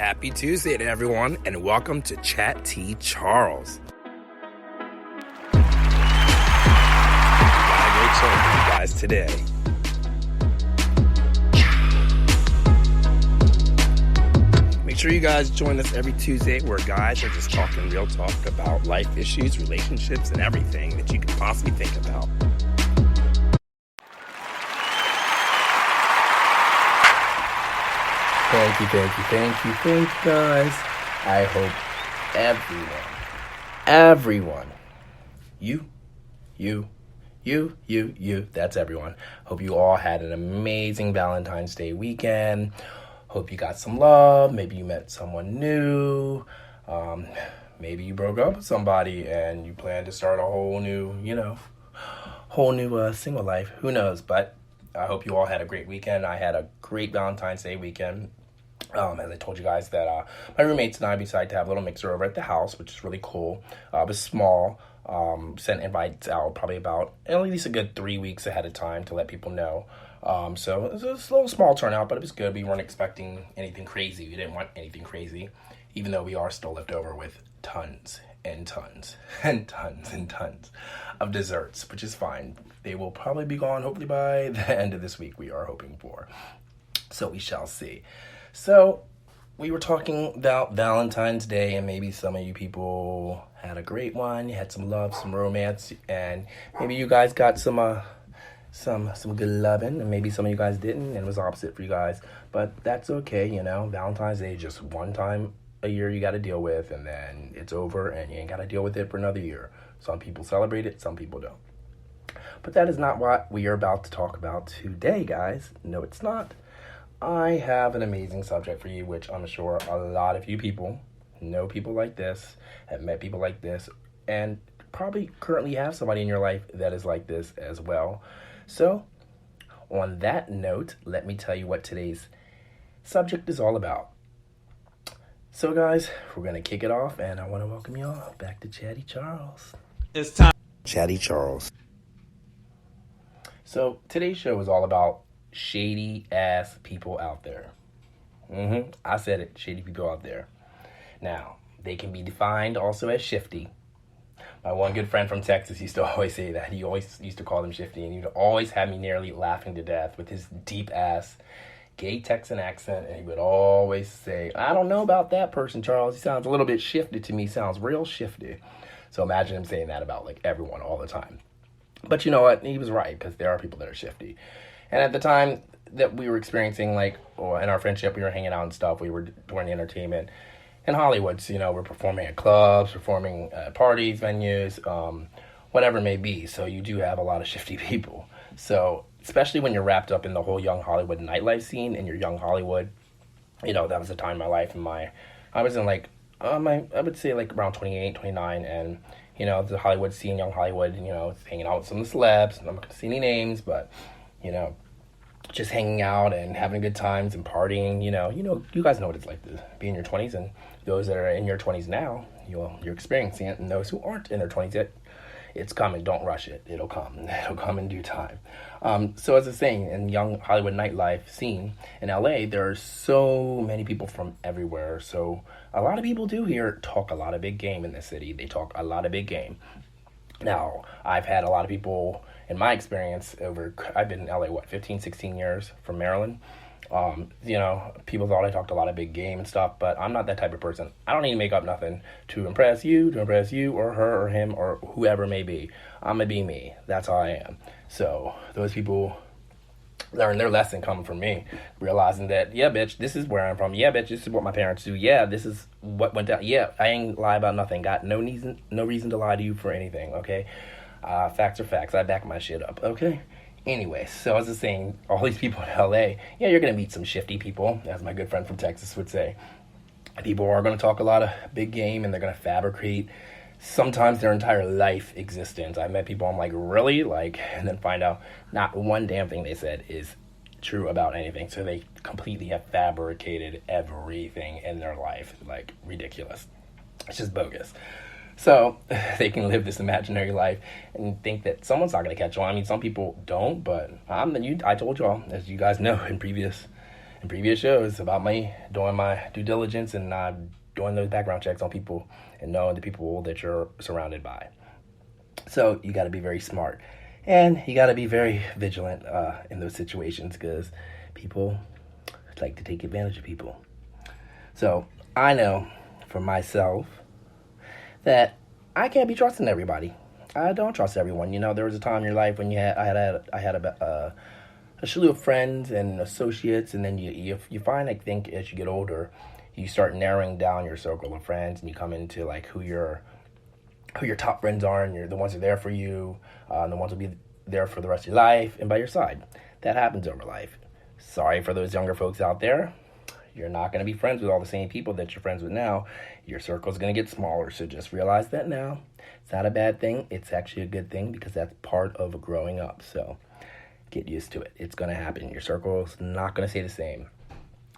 Happy Tuesday to everyone, and welcome to Chat T Charles. Got a great show for you guys today. Make sure you guys join us every Tuesday where guys are just talking real talk about life issues, relationships, and everything that you could possibly think about. Thank you, guys. I hope everyone, you, that's everyone. Hope you all had an amazing Valentine's Day weekend. Hope you got some love. Maybe you met someone new. Maybe you broke up with somebody and you plan to start a whole new single life. Who knows? But I hope you all had a great weekend. I had a great Valentine's Day weekend. As I told you guys that my roommates and I decided to have a little mixer over at the house, which is really cool. It was small. Sent invites out probably about at least a good 3 weeks ahead of time to let people know. So it was a little small turnout, but it was good. We weren't expecting anything crazy. We didn't want anything crazy, even though we are still left over with tons and tons and tons and tons of desserts, which is fine. They will probably be gone hopefully by the end of this week, we are hoping for. So we shall see. So we were talking about Valentine's Day, and maybe some of you people had a great one. You had some love, some romance, and maybe you guys got some good loving, and maybe some of you guys didn't, and it was opposite for you guys. But that's okay, Valentine's Day is just one time a year you got to deal with, and then it's over, and you ain't got to deal with it for another year. Some people celebrate it, some people don't. But that is not what we are about to talk about today, guys. No, it's not. I have an amazing subject for you, which I'm sure a lot of you people know people like this, have met people like this, and probably currently have somebody in your life that is like this as well. So, on that note, let me tell you what today's subject is all about. So, guys, we're going to kick it off, and I want to welcome you all back to Chatty Charles. It's time. Chatty Charles. So, today's show is all about shady ass people out there. I said it, shady people out there. Now, they can be defined also as shifty. My one good friend from Texas used to always say that. He always used to call them shifty, and he'd always have me nearly laughing to death with his deep ass gay Texan accent, and he would always say, I don't know about that person, Charles. He sounds a little bit shifty to me. Sounds real shifty. So imagine him saying that about like everyone all the time. But you know what? He was right, because there are people that are shifty. And at the time that we were experiencing, in our friendship, we were hanging out and stuff. We were doing entertainment in Hollywood. So, we're performing at clubs, performing at parties, venues, whatever it may be. So you do have a lot of shifty people. So especially when you're wrapped up in the whole young Hollywood nightlife scene and you're young Hollywood, that was the time in my life. I was in I would say around 28, 29, and the Hollywood scene, young Hollywood, hanging out with some of the celebs. I'm not going to say any names, but just hanging out and having good times and partying. You guys know what it's like to be in your 20s, and those that are in your 20s now, you're experiencing it, and those who aren't in their 20s yet, it's coming. Don't rush it. It'll come. It'll come in due time. So as I was saying, in young Hollywood nightlife scene in LA, there are so many people from everywhere. So a lot of people do here talk a lot of big game in this city. They talk a lot of big game. Now, I've had a lot of people, in my experience, I've been in LA, 15, 16 years from Maryland. People thought I talked a lot of big game and stuff, but I'm not that type of person. I don't need to make up nothing to impress you, or her, or him, or whoever it may be. I'm going to be me. That's how I am. So, those people learn their lesson coming from me, realizing that, yeah, bitch, this is where I'm from. Yeah, bitch, this is what my parents do. Yeah, this is what went down. Yeah, I ain't lie about nothing. Got no reason to lie to you for anything, okay? Facts are facts. I back my shit up, okay? Anyway, so as I was saying, all these people in LA, yeah, you're going to meet some shifty people, as my good friend from Texas would say. People are going to talk a lot of big game, and they're going to fabricate sometimes their entire life existence. I met people, I'm like, really? And then find out not one damn thing they said is true about anything. So they completely have fabricated everything in their life. Ridiculous. It's just bogus. So they can live this imaginary life and think that someone's not going to catch on. I mean, some people don't, but I told y'all, as you guys know in previous in previous shows about me doing my due diligence and doing those background checks on people and knowing the people that you're surrounded by. So you got to be very smart, and you got to be very vigilant in those situations, because people like to take advantage of people. So I know for myself that I can't be trusting everybody. I don't trust everyone. There was a time in your life when I had a slew of friends and associates, and then you find, I think, as you get older, you start narrowing down your circle of friends, and you come into like who your top friends are, and you're the ones who are there for you, the ones who will be there for the rest of your life and by your side. That happens over life. Sorry for those younger folks out there. You're not going to be friends with all the same people that you're friends with now. Your circle's going to get smaller, so just realize that now. It's not a bad thing. It's actually a good thing, because that's part of growing up. So get used to it. It's going to happen. Your circle's not going to stay the same.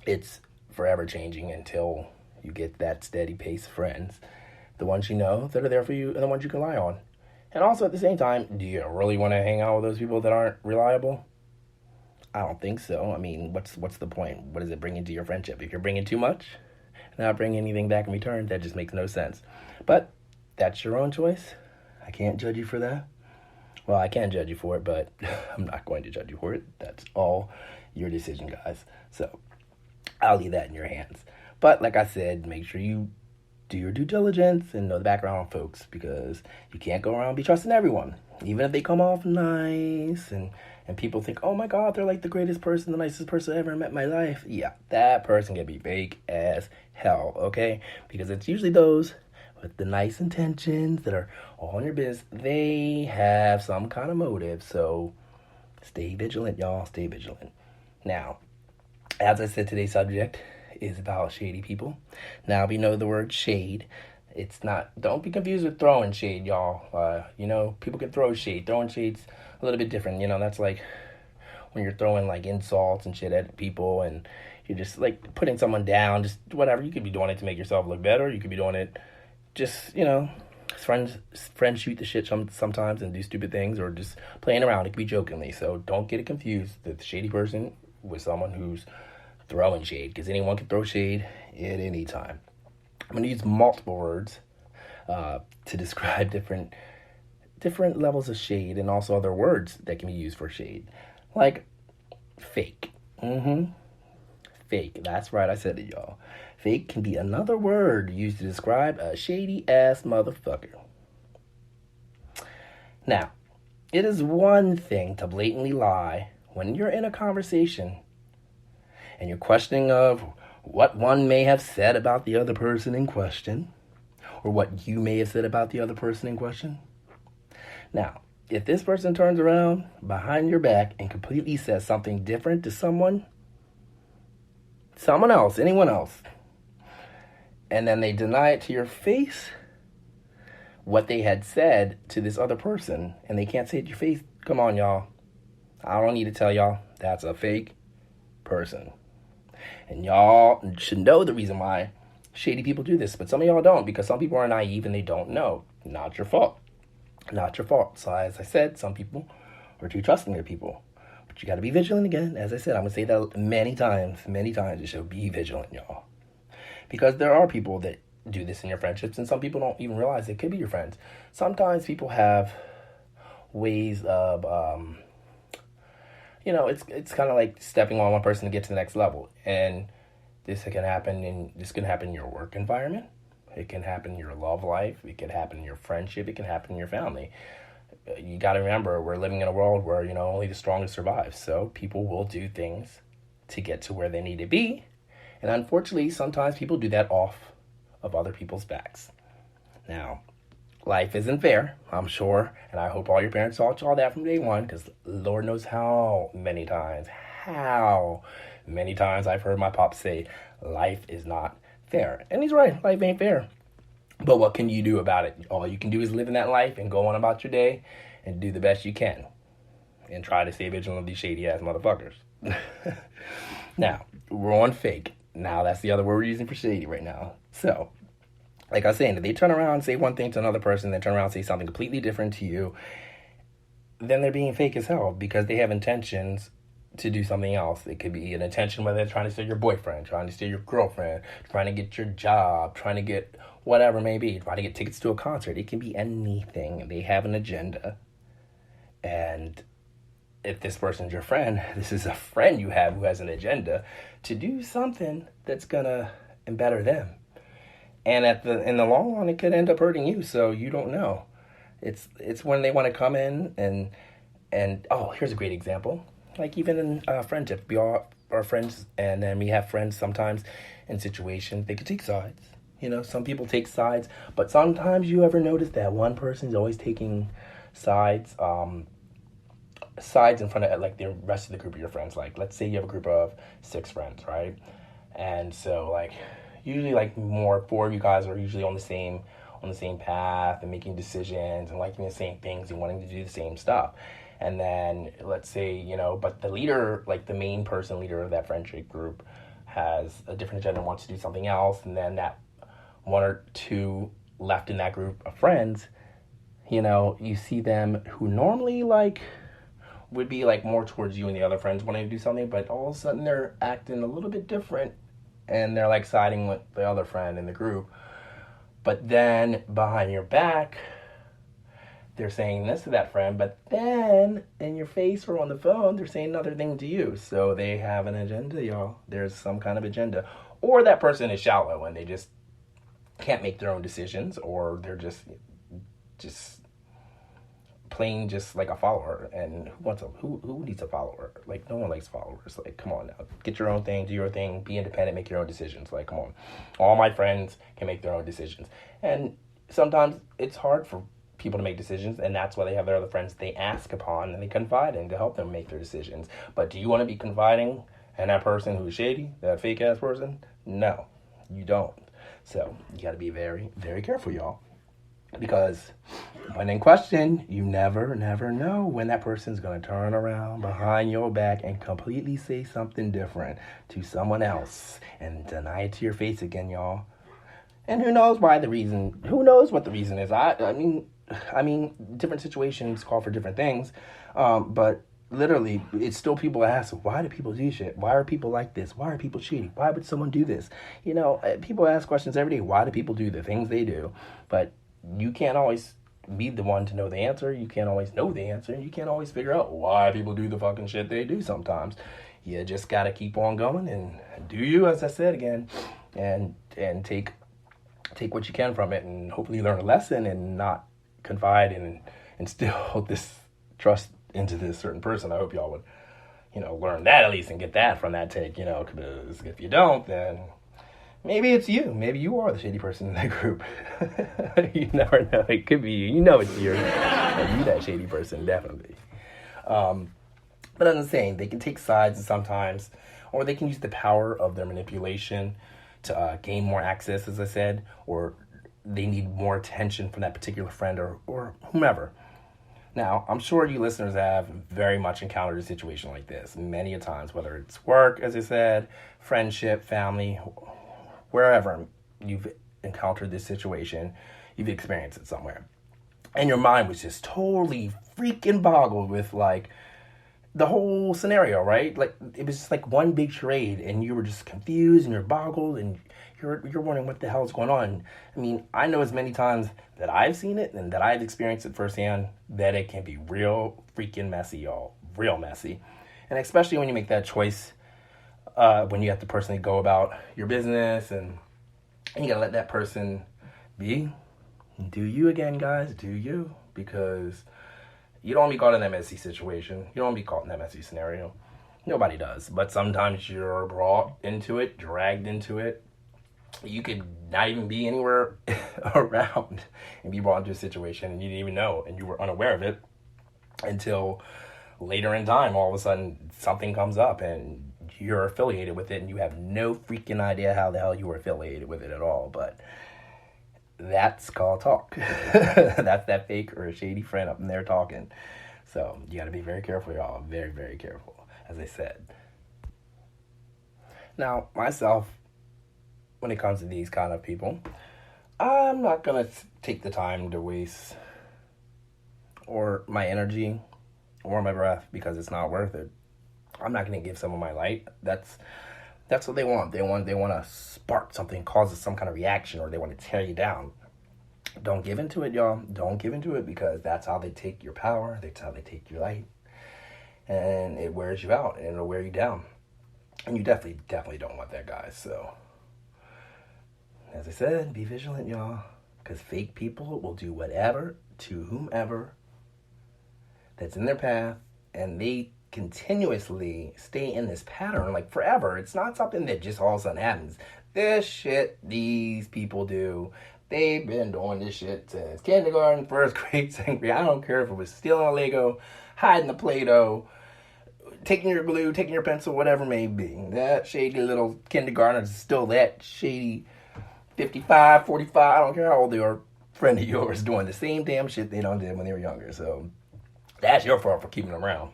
It's forever changing until you get that steady pace of friends. The ones you know that are there for you and the ones you can rely on. And also at the same time, do you really want to hang out with those people that aren't reliable? I don't think so. I mean, what's the point? What does it bring into your friendship? If you're bringing too much and not bringing anything back in return, that just makes no sense. But that's your own choice. I can't judge you for that. Well, I can judge you for it, but I'm not going to judge you for it. That's all your decision, guys. So I'll leave that in your hands. But like I said, make sure you do your due diligence and know the background on folks, because you can't go around and be trusting everyone. Even if they come off nice and people think, oh my God, they're like the greatest person, the nicest person I ever met in my life. Yeah, that person can be fake as hell, okay? Because it's usually those with the nice intentions that are all in your business. They have some kind of motive, so stay vigilant, y'all. Stay vigilant. Now, as I said, today's subject is about shady people. Now, we know the word shade. It's not, don't be confused with throwing shade, y'all. People can throw shade. Throwing shade's a little bit different. That's like when you're throwing like insults and shit at people, and you're just like putting someone down, just whatever. You could be doing it to make yourself look better. You could be doing it just, friends shoot the shit sometimes and do stupid things, or just playing around. It could be jokingly. So don't get it confused that the shady person with someone who's throwing shade, because anyone can throw shade at any time. I'm going to use multiple words to describe different levels of shade, and also other words that can be used for shade, like fake. Fake. That's right, I said it, y'all. Fake can be another word used to describe a shady ass motherfucker. Now, it is one thing to blatantly lie when you're in a conversation and you're questioning of what one may have said about the other person in question, or what you may have said about the other person in question. Now, if this person turns around behind your back and completely says something different to someone else, anyone else, and then they deny it to your face what they had said to this other person, and they can't say it to your face, come on, y'all. I don't need to tell y'all, that's a fake person. And y'all should know the reason why shady people do this, but some of y'all don't, because some people are naive and they don't know. Not your fault. Not your fault. So as I said, some people are too trusting their people. But you got to be vigilant again. As I said, I'm going to say that many times. You should be vigilant, y'all. Because there are people that do this in your friendships, and some people don't even realize they could be your friends. Sometimes people have ways of, it's kind of like stepping on one person to get to the next level. And this can happen in your work environment. It can happen in your love life. It can happen in your friendship. It can happen in your family. You got to remember, we're living in a world where, only the strongest survive. So people will do things to get to where they need to be. And unfortunately, sometimes people do that off of other people's backs. Now, life isn't fair, I'm sure. And I hope all your parents taught you all that from day one, because Lord knows how many times I've heard my pop say, life is not fair. And he's right, life ain't fair. But what can you do about it? All you can do is live in that life and go on about your day and do the best you can. And try to stay vigilant of these shady ass motherfuckers. Now, we're on fake. Now, that's the other word we're using for shady right now. So, like I was saying, if they turn around and say one thing to another person, then turn around and say something completely different to you, then they're being fake as hell, because they have intentions to do something else. It could be an intention, whether they're trying to steal your boyfriend, trying to steal your girlfriend, trying to get your job, trying to get whatever it may be, trying to get tickets to a concert. It can be anything. They have an agenda. And if this person's your friend, this is a friend you have who has an agenda to do something that's gonna better them. And in the long run, it could end up hurting you. So you don't know. It's when they want to come in and oh, here's a great example. Like even in friendship, we all are friends, and then we have friends sometimes in situations they could take sides. You know, some people take sides, but sometimes you ever notice that one person's always taking sides. Sides in front of like the rest of the group of your friends. Like let's say you have a group of 6 friends, right? And so like usually like 4 of you guys are usually on the same path and making decisions and liking the same things and wanting to do the same stuff. And then let's say, you know, but the leader, like the main person leader of that friendship group has a different agenda and wants to do something else. And then that 1 or 2 left in that group of friends, you know, you see them who normally like would be like more towards you and the other friends wanting to do something, but all of a sudden they're acting a little bit different and they're like siding with the other friend in the group. But then behind your back, they're saying this to that friend, but then in your face or on the phone, they're saying another thing to you. So they have an agenda, y'all. There's some kind of agenda. Or that person is shallow and they just can't make their own decisions, or they're just plain just like a follower. And who needs a follower? Like no one likes followers. Like come on now, get your own thing, do your thing, be independent, make your own decisions. Like come on, all my friends can make their own decisions. And sometimes it's hard for people to make decisions, and that's why they have their other friends they ask upon and they confide in to help them make their decisions. But do you want to be confiding in that person who's shady, that fake ass person? No, you don't. So you got to be very, very careful, y'all. Because when in question, you never know when that person's going to turn around behind your back and completely say something different to someone else and deny it to your face again, y'all. And who knows what the reason is. I mean, different situations call for different things. But literally, it's still people ask, why do people do shit? Why are people like this? Why are people cheating? Why would someone do this? You know, people ask questions every day. Why do people do the things they do? But you can't always be the one to know the answer. You can't always know the answer. You can't always figure out why people do the fucking shit they do sometimes. You just got to keep on going and do you, as I said again, and take what you can from it and hopefully learn a lesson and not confide and instill this trust into this certain person. I hope y'all would, you know, learn that at least and get that from that take, you know, because if you don't, then maybe it's you. Maybe you are the shady person in that group. You never know. It could be you. You know it's you. You that shady person, definitely. But as I'm saying, they can take sides sometimes, or they can use the power of their manipulation to gain more access, as I said, or they need more attention from that particular friend or whomever. Now, I'm sure you listeners have very much encountered a situation like this many a times, whether it's work, as I said, friendship, family, wherever you've encountered this situation, you've experienced it somewhere. And your mind was just totally freaking boggled with like the whole scenario, right? Like it was just like one big charade and you were just confused and you're boggled and you're wondering what the hell is going on. I mean, I know as many times that I've seen it and that I've experienced it firsthand that it can be real freaking messy, y'all. Real messy. And especially when you make that choice, when you have to personally go about your business and you gotta let that person be. Do you again, guys. Do you. Because you don't want to be caught in that messy situation. You don't want to be caught in that messy scenario. Nobody does. But sometimes you're brought into it, dragged into it. You could not even be anywhere around and be brought into a situation and you didn't even know and you were unaware of it until later in time. All of a sudden, something comes up and you're affiliated with it and you have no freaking idea how the hell you were affiliated with it at all. But that's called talk. That's that fake or a shady friend up in there talking. So you got to be very careful, y'all. Very, very careful, as I said. Now, myself, when it comes to these kind of people, I'm not going to take the time to waste or my energy or my breath because it's not worth it. I'm not going to give someone my light. That's what they want. They want to spark something, causes some kind of reaction, or they want to tear you down. Don't give into it, y'all. Don't give into it, because that's how they take your power. That's how they take your light, and it wears you out, and it'll wear you down. And you definitely don't want that, guys. So, as I said, be vigilant, y'all, because fake people will do whatever to whomever that's in their path, and they continuously stay in this pattern like forever. It's not something that just all of a sudden happens. This shit these people do, they've been doing this shit since kindergarten, first grade, second grade. I don't care if it was stealing a Lego, hiding the Play-Doh, taking your glue, taking your pencil, whatever it may be. That shady little kindergartner is still that shady 55, 45, I don't care how old they are, friend of yours doing the same damn shit they done did when they were younger. So that's your fault for keeping them around.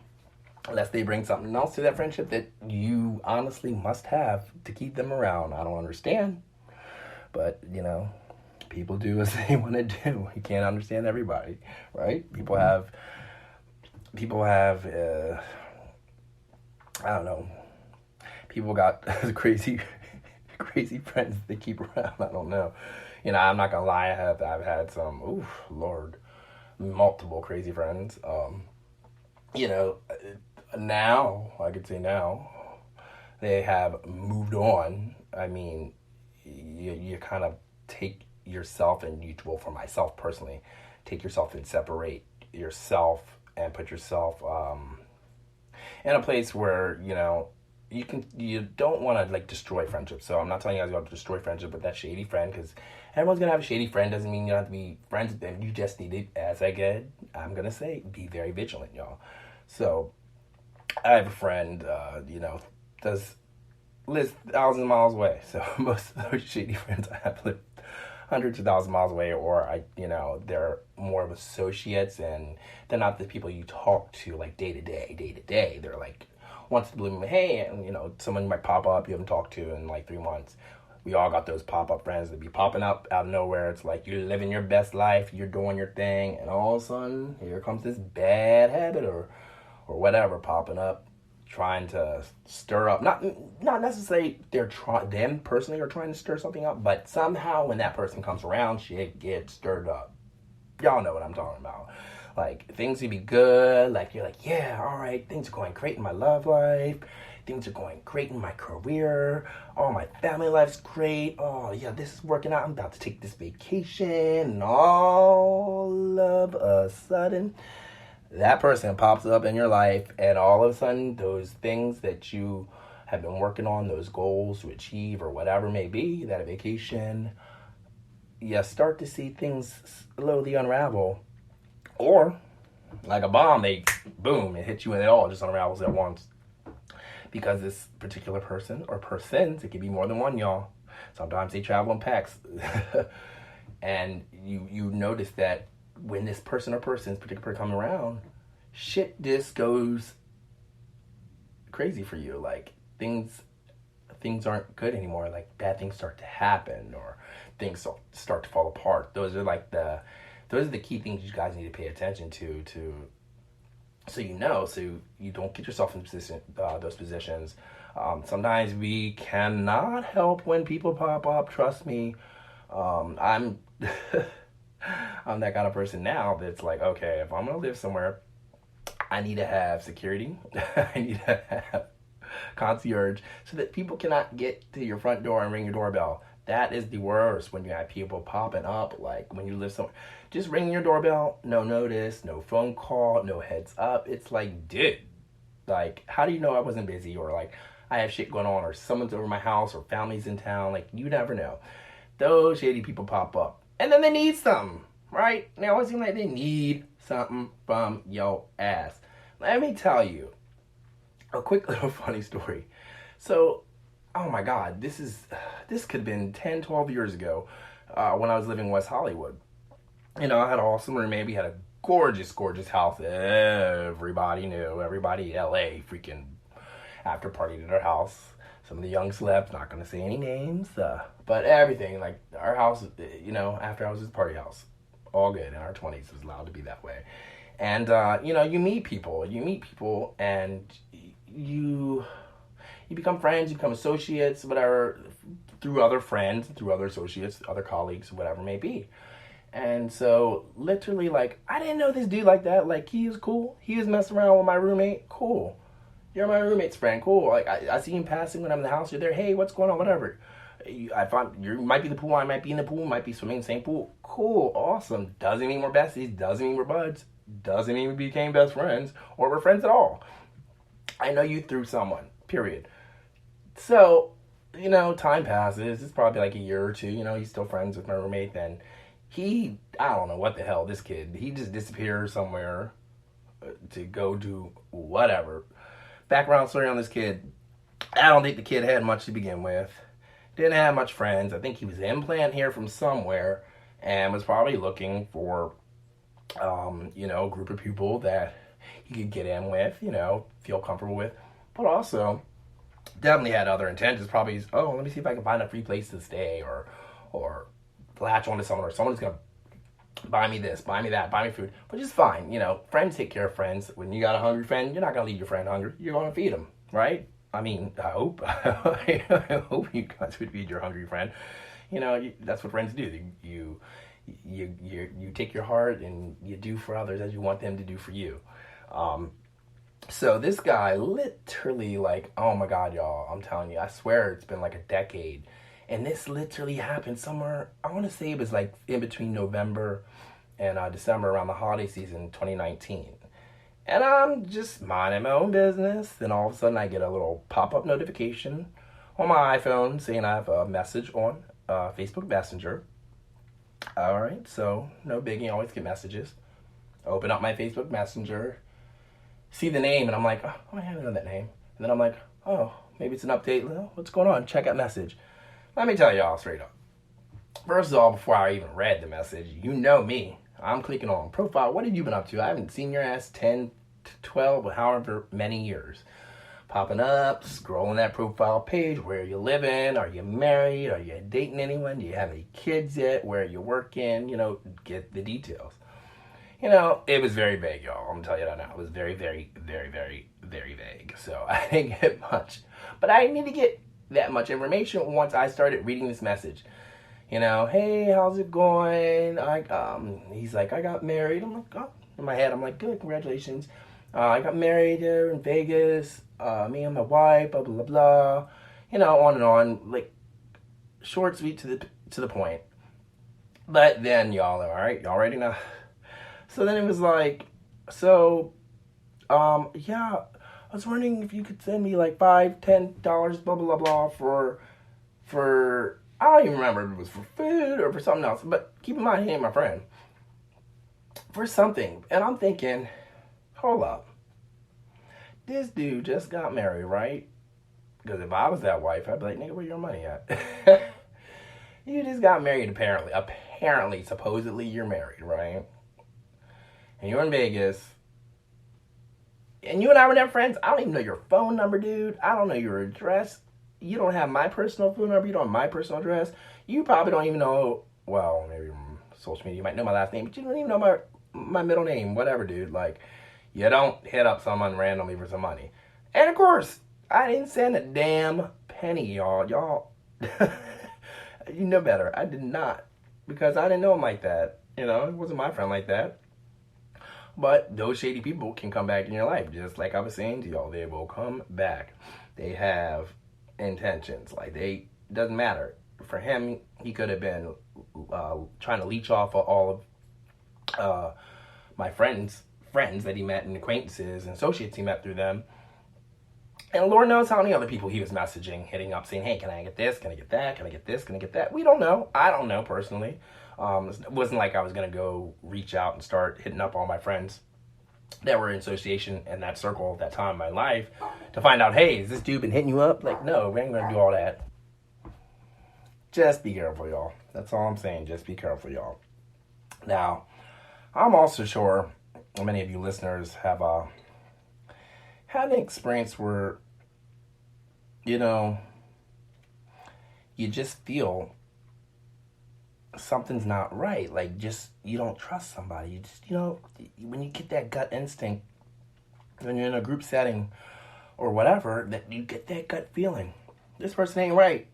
Unless they bring something else to that friendship that you honestly must have to keep them around. I don't understand. But, people do as they want to do. You can't understand everybody, right? People have, I don't know. People got crazy friends they keep around. I don't know. I'm not gonna lie. I've had some. Lord, multiple crazy friends. Now I could say now they have moved on. I mean, you kind of take yourself, and for myself personally, take yourself and separate yourself and put yourself in a place where you don't want to destroy friendships. So I'm not telling you guys about to destroy friendship with that shady friend, because everyone's gonna have a shady friend. Doesn't mean you don't have to be friends with them. You just need to, as I'm gonna say, be very vigilant, y'all. So I have a friend, lives thousands of miles away. So most of those shady friends I have live hundreds of thousands of miles away, or they're more of associates, and they're not the people you talk to day to day. They're once in a blue moon, hey, and someone might pop up you haven't talked to in 3 months. We all got those pop-up friends that be popping up out of nowhere. It's you're living your best life, you're doing your thing, and all of a sudden, here comes this bad habit or whatever popping up, trying to stir up. Not necessarily them personally are trying to stir something up, but somehow when that person comes around, shit gets stirred up. Y'all know what I'm talking about. Things would be good. You're yeah, all right, things are going great in my love life. Things are going great in my career. Oh, my family life's great. Oh, yeah, this is working out. I'm about to take this vacation. And all of a sudden, that person pops up in your life. And all of a sudden, those things that you have been working on, those goals to achieve or whatever it may be, that vacation, you start to see things slowly unravel. Or, like a bomb, it hits you and it all just unravels at once. Because this particular person or persons, it could be more than one, y'all. Sometimes they travel in packs. And you notice that when this person or persons, particular come around, shit just goes crazy for you. Things aren't good anymore. Bad things start to happen, or things start to fall apart. Those are the key things you guys need to pay attention to so you don't get yourself in those positions. Sometimes we cannot help when people pop up. Trust me. I'm I'm that kind of person now that's okay, if I'm gonna live somewhere, I need to have security. I need to have concierge so that people cannot get to your front door and ring your doorbell. That is the worst, when you have people popping up, when you live somewhere. Just ring your doorbell, no notice, no phone call, no heads up. It's dude, how do you know I wasn't busy, or I have shit going on, or someone's over my house, or family's in town? You never know. Those shady people pop up, and then they need something, right? They always seem like they need something from your ass. Let me tell you a quick little funny story. So, oh my God, this could have been 10, 12 years ago when I was living in West Hollywood. I had an awesome roommate. We had a gorgeous, gorgeous house. Everybody knew. Everybody in LA freaking after partied at our house. Some of the young celebs, not going to say any names, but everything. Our house, after hours is a party house. All good. In our 20s, it was allowed to be that way. And, you meet people. And you become friends, you become associates, whatever, through other friends, through other associates, other colleagues, whatever it may be. And so, literally, like, I didn't know this dude like that. Like, he was cool. He was messing around with my roommate. Cool. You're my roommate's friend. Cool. Like, I see him passing when I'm in the house. You're there. Hey, what's going on? Whatever. I find you might be in the pool. I might be in the pool. Might be swimming in the same pool. Cool. Awesome. Doesn't mean we're besties. Doesn't mean we're buds. Doesn't mean we became best friends or we're friends at all. I know you through someone. Period. So, time passes. It's probably like a year or two. He's still friends with my roommate. Then I don't know what the hell, this kid, he just disappears somewhere to go do whatever. Background story on this kid. I don't think the kid had much to begin with. Didn't have much friends. I think he was implant here from somewhere and was probably looking for, a group of people that he could get in with, feel comfortable with. But also, definitely had other intentions. Probably, let me see if I can find a free place to stay or latch onto someone, or someone's going to buy me this, buy me that, buy me food, which is fine. Friends take care of friends. When you got a hungry friend, you're not going to leave your friend hungry. You're going to feed him, right? I mean, I hope. I hope you guys would feed your hungry friend. That's what friends do. You take your heart and you do for others as you want them to do for you. So this guy literally, like, oh my God, y'all, I'm telling you, I swear it's been like a decade. And this literally happened somewhere, I want to say it was like in between November and December, around the holiday season 2019. And I'm just minding my own business. Then all of a sudden I get a little pop-up notification on my iPhone saying I have a message on Facebook Messenger. All right, so no biggie, I always get messages. Open up my Facebook Messenger, see the name, and I'm like, oh, I haven't know that name. And then I'm like, oh, maybe it's an update. What's going on? Check out message. Let me tell y'all straight up. First of all, before I even read the message, you know me. I'm clicking on profile. What have you been up to? I haven't seen your ass 10 to 12 or however many years. Popping up, scrolling that profile page. Where are you living? Are you married? Are you dating anyone? Do you have any kids yet? Where are you working? Get the details. It was very vague, y'all. I'm going to tell you that now. It was very, very, very, very, very vague. So I didn't get much. But I need to get that much information once I started reading this message. Hey, how's it going? He's like, I got married. I'm like, oh, in my head, I'm like, good, congratulations. I got married here in Vegas. Me and my wife, blah, blah, blah, blah. On and on. Like, short, sweet, to the point. But then, y'all, all right, y'all ready now? So then it was like, yeah, I was wondering if you could send me like $5, $10, blah, blah, blah, blah, for, I don't even remember if it was for food or for something else. But keep in mind, he ain't my friend. For something. And I'm thinking, hold up. This dude just got married, right? Because if I was that wife, I'd be like, nigga, where your money at? You just got married, apparently. Apparently, supposedly, you're married, right? And you're in Vegas. And you and I were never friends. I don't even know your phone number, dude. I don't know your address. You don't have my personal phone number. You don't have my personal address. You probably don't even know, well, maybe social media, you might know my last name, but you don't even know my middle name, whatever, dude. Like, you don't hit up someone randomly for some money. And, of course, I didn't send a damn penny, y'all. Y'all, you know better. I did not. Because I didn't know him like that. It wasn't my friend like that. But those shady people can come back in your life. Just like I was saying to y'all, they will come back. They have intentions. Like, doesn't matter. For him, he could have been trying to leech off of all of my friends that he met and acquaintances and associates he met through them. And Lord knows how many other people he was messaging, hitting up, saying, hey, can I get this? Can I get that? Can I get this? Can I get that? We don't know. I don't know personally. It wasn't like I was going to go reach out and start hitting up all my friends that were in association in that circle at that time in my life to find out, hey, has this dude been hitting you up? Like, no, we ain't going to do all that. Just be careful, y'all. That's all I'm saying. Just be careful, y'all. Now, I'm also sure many of you listeners have had an experience where, you just feel something's not right. Like, just, you don't trust somebody. You just, when you get that gut instinct, when you're in a group setting or whatever, that you get that gut feeling. This person ain't right.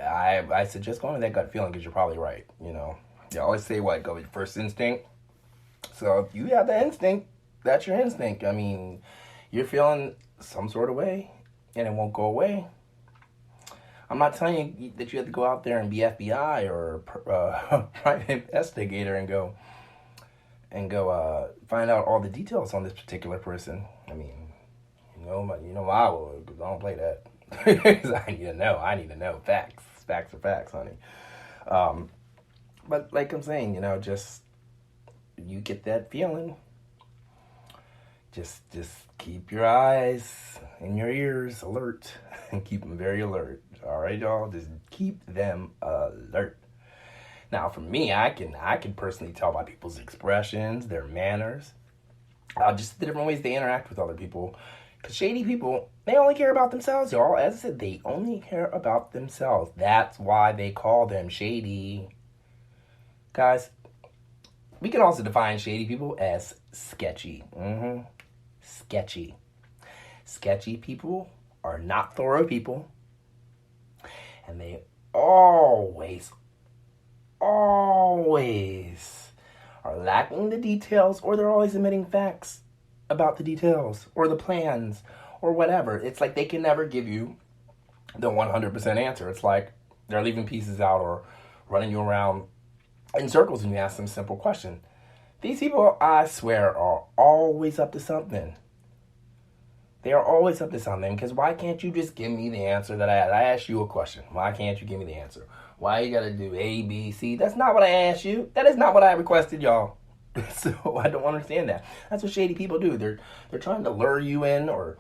I suggest going with that gut feeling because you're probably right. They always say what, go with first instinct. So if you have that instinct, that's your instinct. I mean, you're feeling some sort of way and it won't go away. I'm not telling you that you have to go out there and be FBI or private investigator and go find out all the details on this particular person. I mean, I will, because I don't play that. I need to know. Facts. Facts are facts, honey. But like I'm saying, just you get that feeling. Just keep your eyes and your ears alert and keep them very alert. All right, y'all. Just keep them alert. Now, for me, I can personally tell by people's expressions, their manners, just the different ways they interact with other people. Because shady people, they only care about themselves, y'all. As I said, they only care about themselves. That's why they call them shady. Guys, we can also define shady people as sketchy. Sketchy. Sketchy people are not thorough people. And they always are lacking the details, or they're always omitting facts about the details or the plans or whatever. It's like they can never give you the 100% answer. It's like they're leaving pieces out or running you around in circles when you ask them a simple question. These people, I swear, are always up to something. They are always up to something, because why can't you just give me the answer that I asked you a question? Why can't you give me the answer? Why you gotta do A, B, C? That's not what I asked you. That is not what I requested, y'all. So I don't understand that. That's what shady people do. They're trying to lure you in or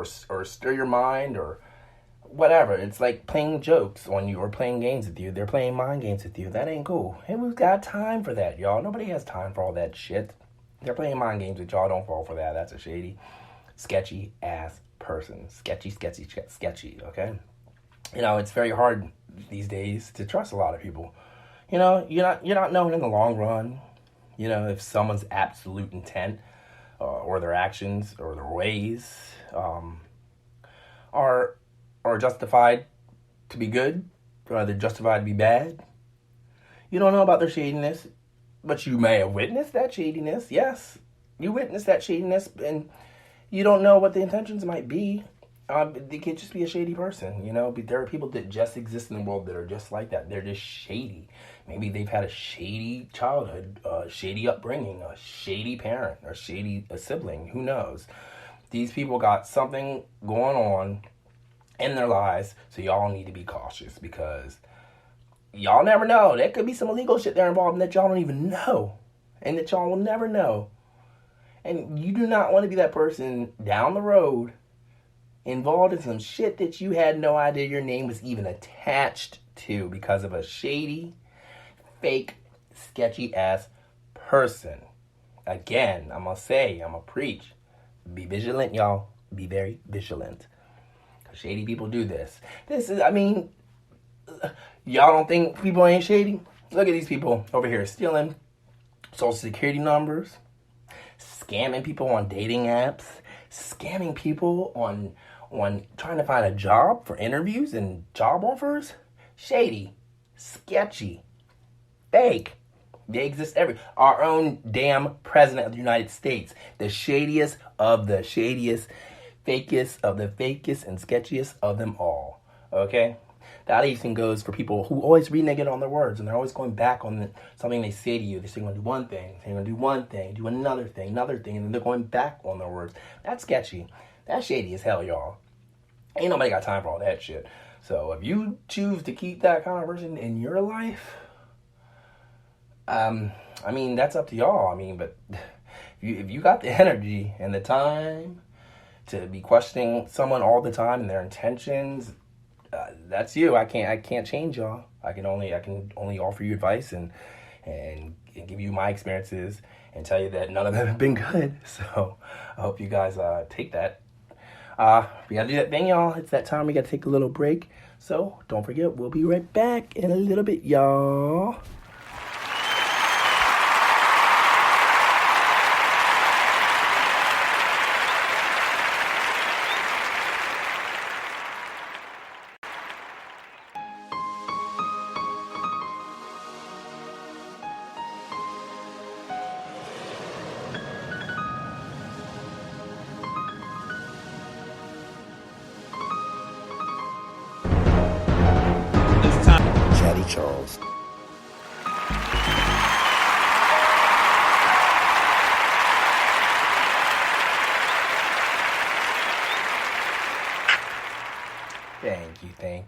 stir your mind or whatever. It's like playing jokes on you or playing games with you. They're playing mind games with you. That ain't cool. Hey, we've got time for that, y'all. Nobody has time for all that shit. They're playing mind games with y'all. Don't fall for that. That's a shady, sketchy ass person. Sketchy, okay? It's very hard these days to trust a lot of people. You're not knowing in the long run, if someone's absolute intent or their actions or their ways are justified to be good, or they're justified to be bad. You don't know about their shadiness, but you may have witnessed that shadiness. Yes, you witnessed that shadiness, and you don't know what the intentions might be. They could just be a shady person, There are people that just exist in the world that are just like that. They're just shady. Maybe they've had a shady childhood, a shady upbringing, a shady parent, or a sibling. Who knows? These people got something going on in their lives, so y'all need to be cautious, because y'all never know. There could be some illegal shit they're involved in that y'all don't even know, and that y'all will never know. And you do not want to be that person down the road involved in some shit that you had no idea your name was even attached to because of a shady, fake, sketchy ass person. Again, I'm going to preach. Be vigilant, y'all. Be very vigilant. Because shady people do this. Y'all don't think people ain't shady? Look at these people over here stealing social security numbers, scamming people on dating apps, scamming people on trying to find a job for interviews and job offers. Shady, sketchy, fake. They exist our own damn president of the United States, the shadiest of the shadiest, fakest of the fakest and sketchiest of them all. Okay? That even goes for people who always renege on their words, and they're always going back on something they say to you. They're going to do one thing, they're going to do one thing, do another thing, and then they're going back on their words. That's sketchy. That's shady as hell, y'all. Ain't nobody got time for all that shit. So if you choose to keep that kind of person in your life, that's up to y'all. But if you got the energy and the time to be questioning someone all the time and their intentions, that's you. I can't change y'all. I can only offer you advice and give you my experiences and tell you that none of them have been good. So I hope you guys take that. We gotta do that thing, y'all. It's that time. We gotta take a little break. So don't forget, we'll be right back in a little bit, y'all.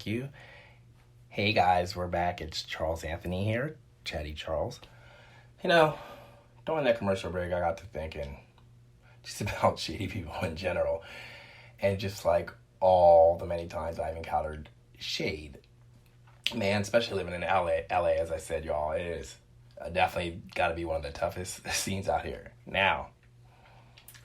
you. Hey guys, we're back. It's Charles Anthony here, Chatty Charles. You know, during that commercial break, I got to thinking just about shady people in general, and just like all the many times I've encountered shade. Man, especially living in LA, as I said, y'all, it is definitely got to be one of the toughest scenes out here. Now,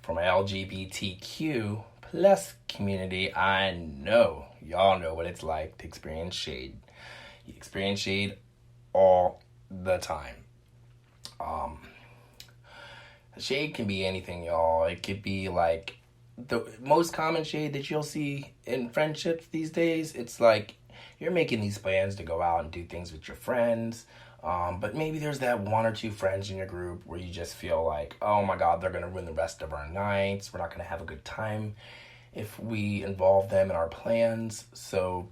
for my LGBTQ plus community, I know y'all know what it's like to experience shade. You experience shade all the time. Shade can be anything, y'all. It could be like the most common shade that you'll see in friendships these days. It's like you're making these plans to go out and do things with your friends. But maybe there's that one or two friends in your group where you just feel like, oh my God, they're going to ruin the rest of our nights. We're not going to have a good time if we involve them in our plans. So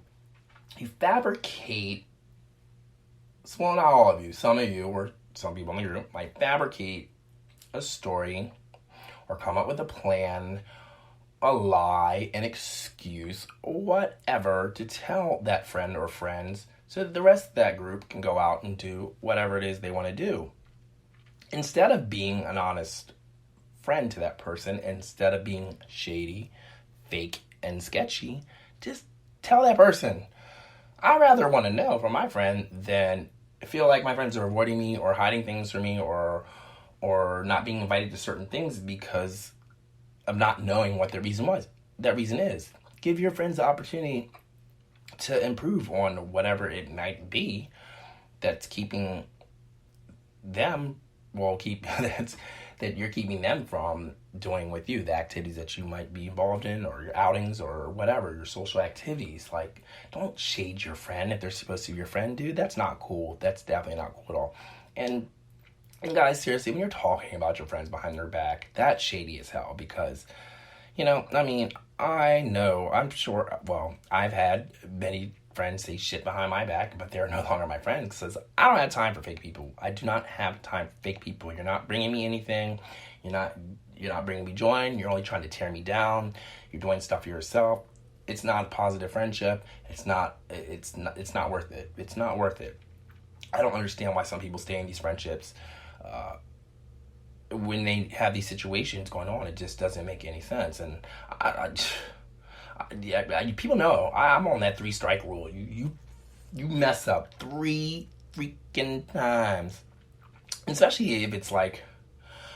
you fabricate, well, not all of you, some of you or some people in the group might fabricate a story or come up with a plan, a lie, an excuse, whatever to tell that friend or friends so that the rest of that group can go out and do whatever it is they want to do. Instead of being an honest friend to that person, instead of being shady, fake, and sketchy, just tell that person. I'd rather want to know from my friend than feel like my friends are avoiding me or hiding things from me or not being invited to certain things because of not knowing what their reason was. That reason is. Give your friends the opportunity to improve on whatever it might be that's keeping them, that you're keeping them from doing with you, the activities that you might be involved in or your outings or whatever, your social activities. Like, don't shade your friend if they're supposed to be your friend, dude. That's not cool. That's definitely not cool at all. And guys, seriously, when you're talking about your friends behind their back, that's shady as hell because, I'm sure, I've had many friends say shit behind my back, but they're no longer my friends because I don't have time for fake people. I do not have time for fake people. You're not bringing me anything. You're not bringing me joy. You're only trying to tear me down. You're doing stuff for yourself. It's not a positive friendship. It's not worth it. It's not worth it. I don't understand why some people stay in these friendships when they have these situations going on. It just doesn't make any sense. And people know I'm on that 3-strike rule. You mess up 3 freaking times, especially if it's like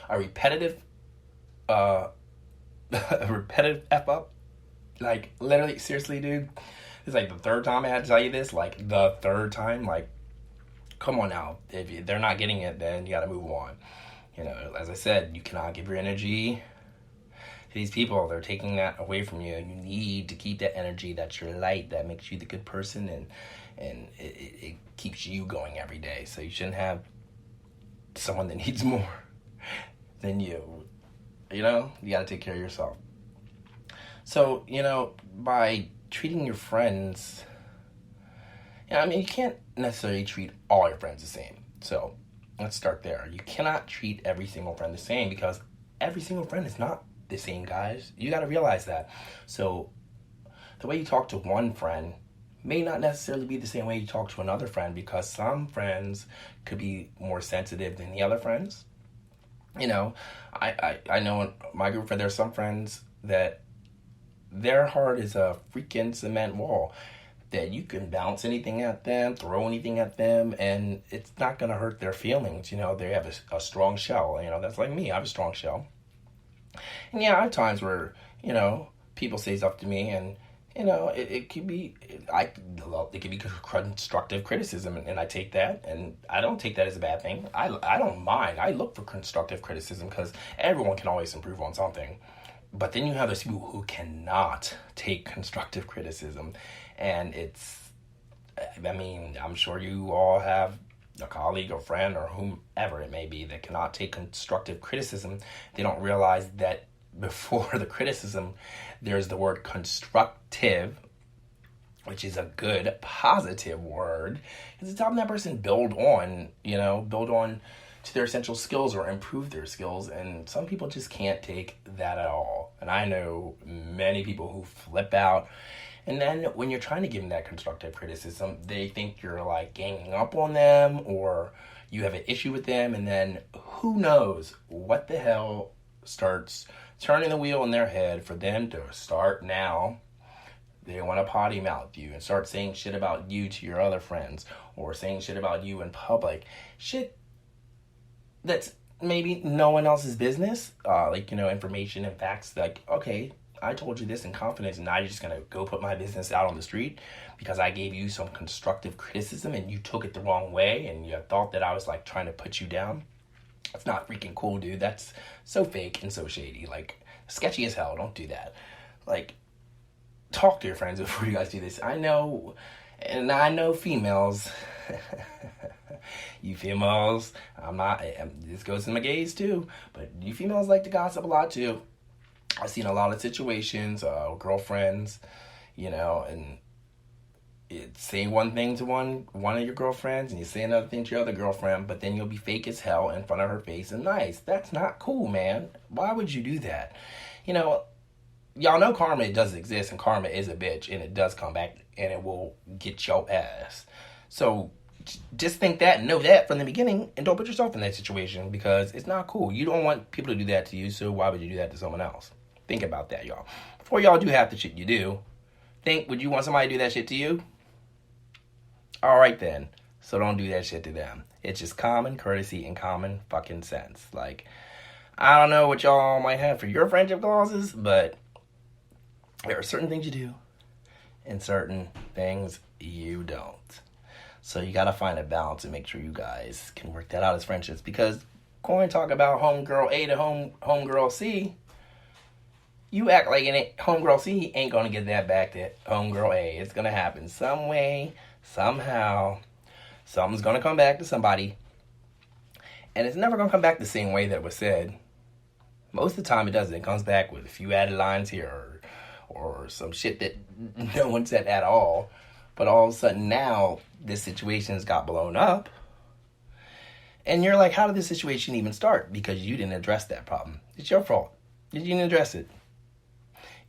a repetitive F up. Like, literally, seriously, dude. It's like the third time I had to tell you this. Like, the third time. Like, come on now. If they're not getting it, then you gotta move on. As I said, you cannot give your energy to these people. They're taking that away from you. You need to keep that energy. That's your light. That makes you the good person, and it keeps you going every day. So you shouldn't have someone that needs more than you. You gotta take care of yourself. So, by treating your friends, you can't necessarily treat all your friends the same. So let's start there. You cannot treat every single friend the same because every single friend is not the same, guys. You got to realize that. So the way you talk to one friend may not necessarily be the same way you talk to another friend because some friends could be more sensitive than the other friends. I know in my group, there's some friends that their heart is a freaking cement wall. That you can bounce anything at them, throw anything at them, and it's not going to hurt their feelings. They have a strong shell. That's like me. I have a strong shell. And I have times where, people say stuff to me and, it could be, it could be constructive criticism, and I take that, and I don't take that as a bad thing. I don't mind. I look for constructive criticism because everyone can always improve on something. But then you have those people who cannot take constructive criticism. And I'm sure you all have a colleague or friend or whomever it may be that cannot take constructive criticism. They don't realize that before the criticism, there's the word constructive, which is a good, positive word. It's helping that person build on to their essential skills or improve their skills. And some people just can't take that at all. And I know many people who flip out And then when you're trying to give them that constructive criticism, they think you're like ganging up on them or you have an issue with them. And then who knows what the hell starts turning the wheel in their head for them to start now. They want to potty mouth you and start saying shit about you to your other friends or saying shit about you in public. Shit that's maybe no one else's business. Information and facts. Like, okay, I told you this in confidence and now you're just going to go put my business out on the street because I gave you some constructive criticism and you took it the wrong way and you thought that I was like trying to put you down. That's not freaking cool, dude. That's so fake and so shady. Like, sketchy as hell. Don't do that. Like, talk to your friends before you guys do this. I know females. You females, this goes to my gays too, but you females like to gossip a lot too. I've seen a lot of situations, girlfriends, and say one thing to one of your girlfriends and you say another thing to your other girlfriend, but then you'll be fake as hell in front of her face and nice. That's not cool, man. Why would you do that? Y'all know karma does exist and karma is a bitch and it does come back and it will get your ass. So just think that and know that from the beginning and don't put yourself in that situation because it's not cool. You don't want people to do that to you, so why would you do that to someone else? Think about that, y'all. Before y'all do half the shit you do, would you want somebody to do that shit to you? All right then. So don't do that shit to them. It's just common courtesy and common fucking sense. Like, I don't know what y'all might have for your friendship clauses, but there are certain things you do and certain things you don't. So you gotta find a balance and make sure you guys can work that out as friendships. Because going to talk about homegirl A to homegirl C, you act like homegirl C ain't gonna get that back to homegirl A. It's gonna happen some way, somehow. Something's gonna come back to somebody. And it's never gonna come back the same way that it was said. Most of the time it doesn't. It comes back with a few added lines here or some shit that no one said at all. But all of a sudden now, this situation's got blown up. And you're like, how did this situation even start? Because you didn't address that problem. It's your fault. You didn't address it.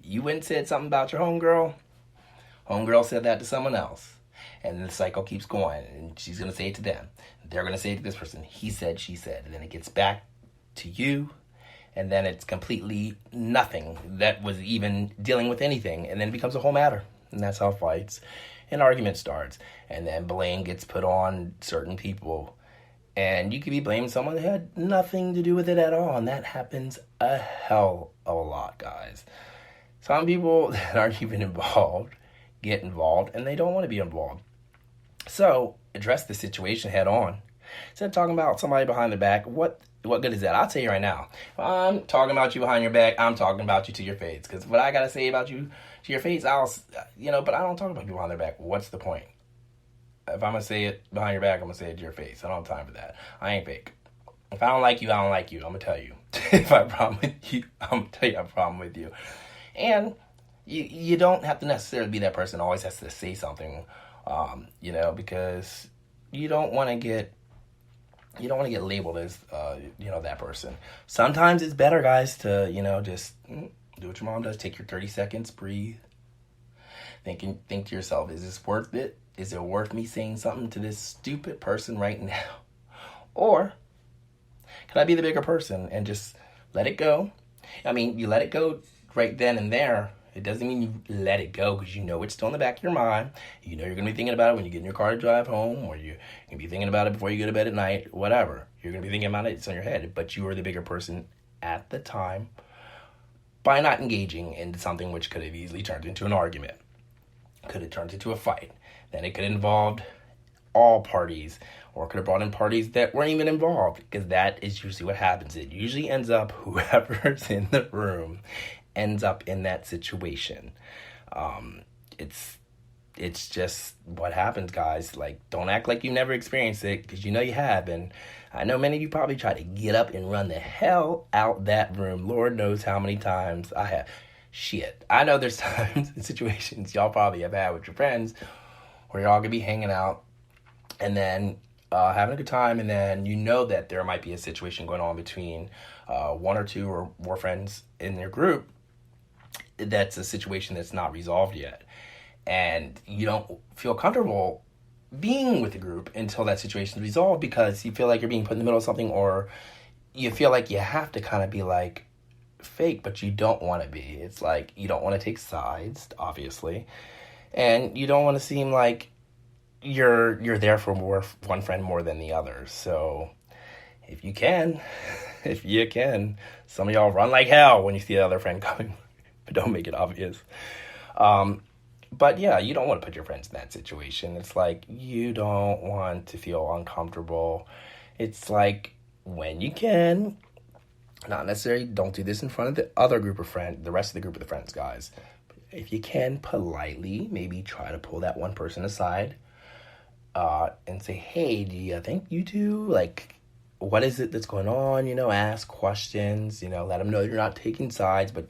You went and said something about your homegirl. Homegirl said that to someone else. And the cycle keeps going. And she's going to say it to them. They're going to say it to this person. He said, she said. And then it gets back to you. And then it's completely nothing that was even dealing with anything. And then it becomes a whole matter. And that's how fights and argument starts. And then blame gets put on certain people. And you could be blaming someone that had nothing to do with it at all. And that happens a hell of a lot, guys. Some people that aren't even involved get involved and they don't want to be involved. So address the situation head on. Instead of talking about somebody behind the back, what good is that? I'll tell you right now. If I'm talking about you behind your back, I'm talking about you to your face. Because what I got to say about you to your face, but I don't talk about people behind their back. What's the point? If I'm going to say it behind your back, I'm going to say it to your face. I don't have time for that. I ain't fake. If I don't like you, I don't like you. I'm going to tell you. If I have a problem with you, I'm going to tell you I have a problem with you. And you don't have to necessarily be that person who always has to say something, because you don't want to get labeled as, that person. Sometimes it's better, guys, to, just do what your mom does. Take your 30 seconds, breathe. Think to yourself, is this worth it? Is it worth me saying something to this stupid person right now? Or can I be the bigger person and just let it go? I mean, you let it go right then and there. It doesn't mean you let it go because you know it's still in the back of your mind. You know you're going to be thinking about it when you get in your car to drive home, or you're going to be thinking about it before you go to bed at night, whatever. You're going to be thinking about it. It's on your head. But you are the bigger person at the time by not engaging into something which could have easily turned into an argument. Could have turned into a fight. Then it could have involved all parties, or could have brought in parties that weren't even involved, because that is usually what happens. It usually ends up whoever's in the room ends up in that situation. It's just what happens, guys. Like, don't act like you never experienced it, because you know you have. And I know many of you probably try to get up and run the hell out that room. Lord knows how many times I have. Shit. I know there's times and situations y'all probably have had with your friends where y'all could be hanging out and then having a good time, and then you know that there might be a situation going on between one or two or more friends in your group. That's a situation that's not resolved yet. and you don't feel comfortable being with the group until that situation is resolved because you feel like you're being put in the middle of something, or you feel like you have to kind of be like fake, but you don't want to be. It's like you don't want to take sides, obviously, and you don't want to seem like you're there for one friend more than the other. So if you can, if you can, some of y'all run like hell when you see the other friend coming, but don't make it obvious. But yeah, you don't want to put your friends in that situation. It's like you don't want to feel uncomfortable. It's like when you can, not necessarily, don't do this in front of the other group of friends, the rest of the group of the friends, guys. If you can, politely, maybe try to pull that one person aside and say, hey, do you think you two, like, what is it that's going on? Ask questions, let them know you're not taking sides, but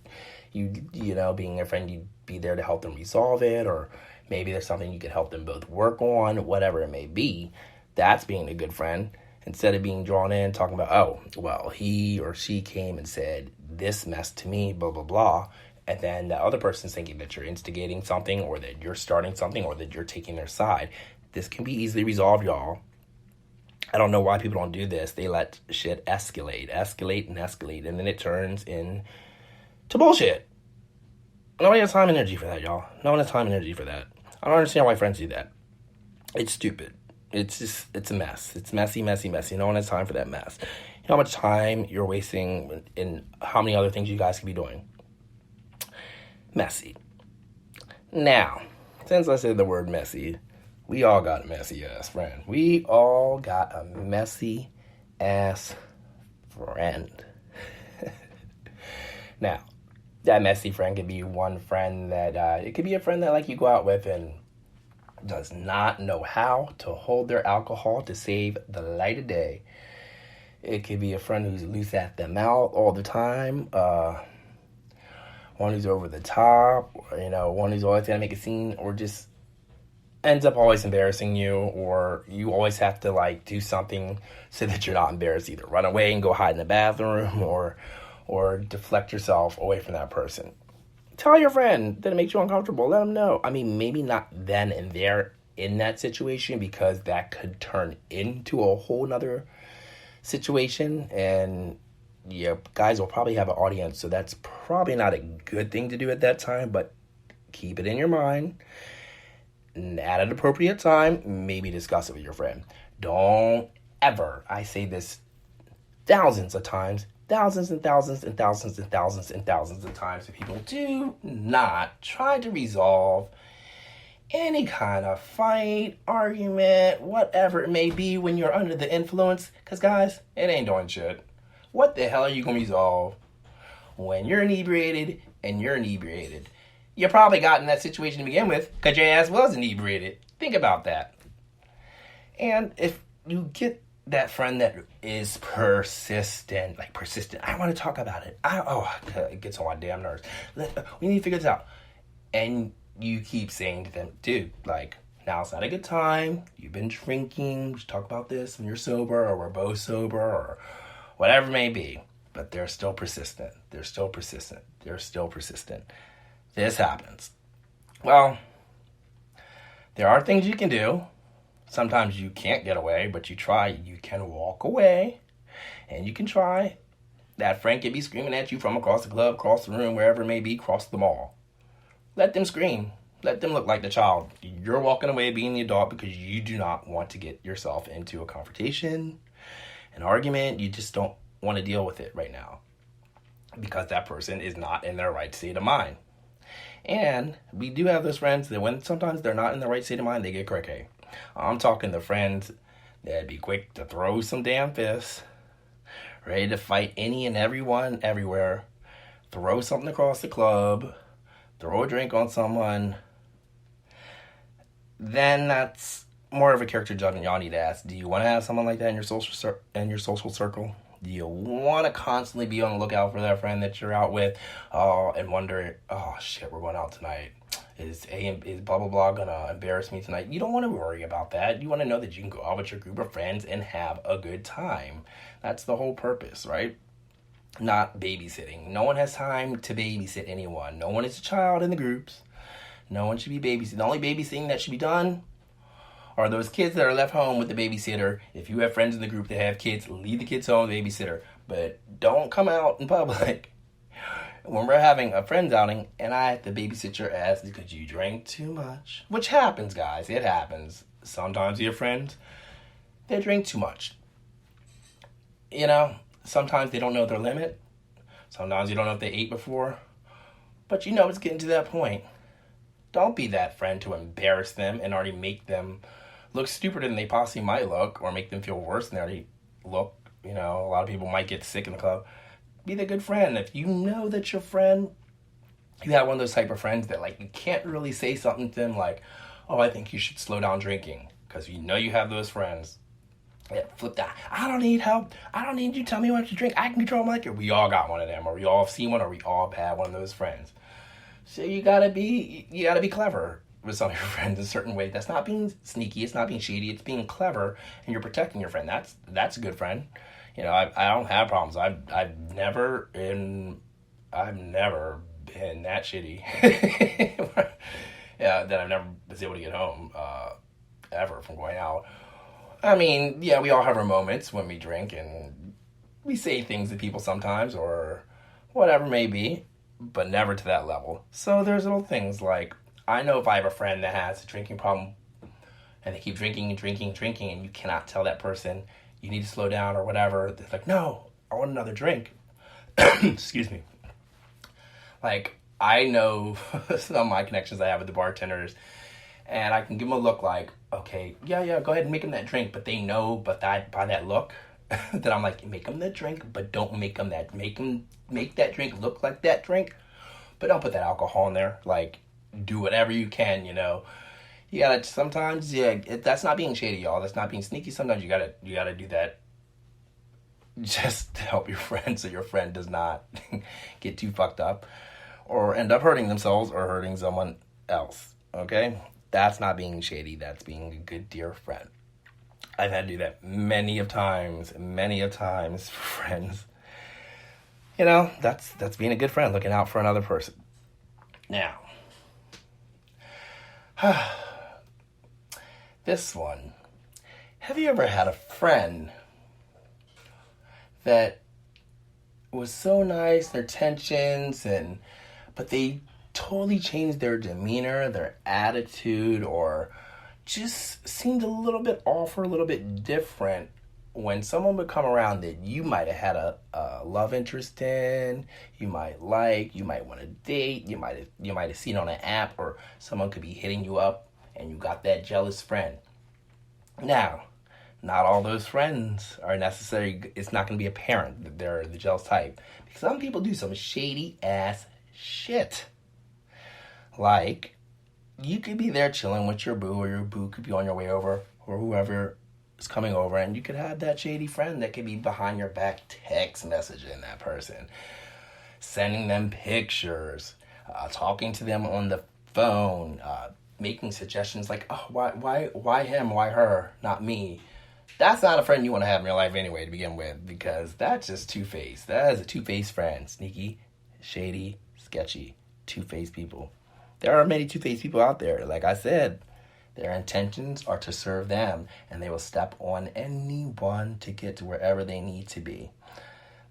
being a friend, you'd be there to help them resolve it, or maybe there's something you could help them both work on, whatever it may be. That's being a good friend. Instead of being drawn in, talking about, oh, well, he or she came and said this mess to me, blah, blah, blah. And then the other person's thinking that you're instigating something, or that you're starting something, or that you're taking their side. This can be easily resolved, y'all. I don't know why people don't do this. They let shit escalate, and then it turns into bullshit. Nobody has time and energy for that, y'all. No one has time and energy for that. I don't understand why friends do that. It's stupid. It's a mess. It's messy. No one has time for that mess. You know how much time you're wasting in how many other things you guys could be doing. Messy. Now, since I said the word messy, we all got a messy ass friend. We all got a messy ass friend. Now, that messy friend could be one friend that, it could be a friend that like you go out with and does not know how to hold their alcohol to save the light of day. It could be a friend who's loose at the mouth all the time, one who's over the top, one who's always gonna make a scene, or just ends up always embarrassing you, or you always have to like do something so that you're not embarrassed. Either run away and go hide in the bathroom, or deflect yourself away from that person. Tell your friend that it makes you uncomfortable. Let them know. I mean, maybe not then and there in that situation, because that could turn into a whole nother situation. And yeah, guys will probably have an audience, so that's probably not a good thing to do at that time, but keep it in your mind. And at an appropriate time, maybe discuss it with your friend. Don't ever, I say this thousands of times, thousands and thousands and thousands and thousands and thousands of times, people do not try to resolve any kind of fight, argument, whatever it may be when you're under the influence, because guys, it ain't doing shit. What the hell are you going to resolve when you're inebriated and you're inebriated? You probably got in that situation to begin with because your ass was inebriated. Think about that. And if you get that friend that is persistent, I want to talk about it. It gets on my damn nerves. We need to figure this out. And you keep saying to them, dude, now's not a good time. You've been drinking. We should talk about this when you're sober, or we're both sober, or whatever it may be. But they're still persistent. This happens. Well, there are things you can do. Sometimes you can't get away, but you try. You can walk away, and you can try. That friend can be screaming at you from across the club, across the room, wherever it may be, across the mall. Let them scream. Let them look like the child. You're walking away being the adult because you do not want to get yourself into a confrontation, an argument. You just don't want to deal with it right now because that person is not in their right state of mind. And we do have those friends that when sometimes they're not in the right state of mind, they get cray-cray. I'm talking the friends that'd be quick to throw some damn fists, ready to fight any and everyone, everywhere, throw something across the club, throw a drink on someone. Then that's more of a character judgment y'all need to ask. Do you want to have someone like that in your social circle? Do you want to constantly be on the lookout for that friend that you're out with, and wonder, oh shit, we're going out tonight. Is blah blah blah gonna embarrass me tonight? You don't want to worry about that. You want to know that you can go out with your group of friends and have a good time. That's the whole purpose, right? Not babysitting. No one has time to babysit anyone. No one is a child in the groups. No one should be babysitting. The only babysitting that should be done are those kids that are left home with the babysitter. If you have friends in the group that have kids, leave the kids home with the babysitter. But don't come out in public when we're having a friends outing and I have to babysit your ass because you drank too much. Which happens, guys. It happens. Sometimes your friends, they drink too much. You know, sometimes they don't know their limit. Sometimes you don't know if they ate before. But you know it's getting to that point. Don't be that friend to embarrass them and already make them look stupider than they possibly might look, or make them feel worse than they already look. You know, a lot of people might get sick in the club. Be the good friend. If you know that your friend, you have one of those type of friends that, like, you can't really say something to them like, oh, I think you should slow down drinking. Because you know you have those friends. Yeah, flip that. I don't need help. I don't need you to tell me what to drink. I can control my liquor. We all got one of them, or we all have seen one, or we all have had one of those friends. So you gotta be clever with some of your friends in a certain way. That's not being sneaky. It's not being shady. It's being clever, and you're protecting your friend. That's a good friend. You know, I don't have problems. I've never been that shitty. Yeah, that I've never been able to get home ever from going out. I mean, yeah, we all have our moments when we drink and we say things to people sometimes or whatever may be, but never to that level. So there's little things like, I know if I have a friend that has a drinking problem and they keep drinking and drinking and drinking and you cannot tell that person you need to slow down or whatever. They're like, no, I want another drink. Excuse me. Like, I know some of my connections I have with the bartenders, and I can give them a look like, okay, yeah, go ahead and make them that drink. But they know, by that look, that I'm like, make them the drink, but don't make them make that drink look like that drink. But don't put that alcohol in there. Like, do whatever you can, you know. You gotta, sometimes, that's not being shady, y'all. That's not being sneaky. Sometimes you gotta do that just to help your friend so your friend does not get too fucked up or end up hurting themselves or hurting someone else, okay? That's not being shady. That's being a good, dear friend. I've had to do that many of times for friends. You know, that's being a good friend, looking out for another person. Now, this one. Have you ever had a friend that was so nice, their tensions, but they totally changed their demeanor, their attitude, or just seemed a little bit off or a little bit different when someone would come around that you might have had a love interest in, you might want to date, you might have seen on an app, or someone could be hitting you up and you got that jealous friend. Now, not all those friends are necessary. It's not going to be apparent that they're the jealous type. Because some people do some shady ass shit. Like, you could be there chilling with your boo, or your boo could be on your way over, or whoever is coming over, and you could have that shady friend that could be behind your back text messaging that person, sending them pictures, talking to them on the phone, making suggestions like, oh, why him, why her, not me. That's not a friend you want to have in your life anyway to begin with, because that's just two-faced. That is a two-faced friend. Sneaky, shady, sketchy, two-faced people. There are many two-faced people out there. Like I said, their intentions are to serve them, and they will step on anyone to get to wherever they need to be.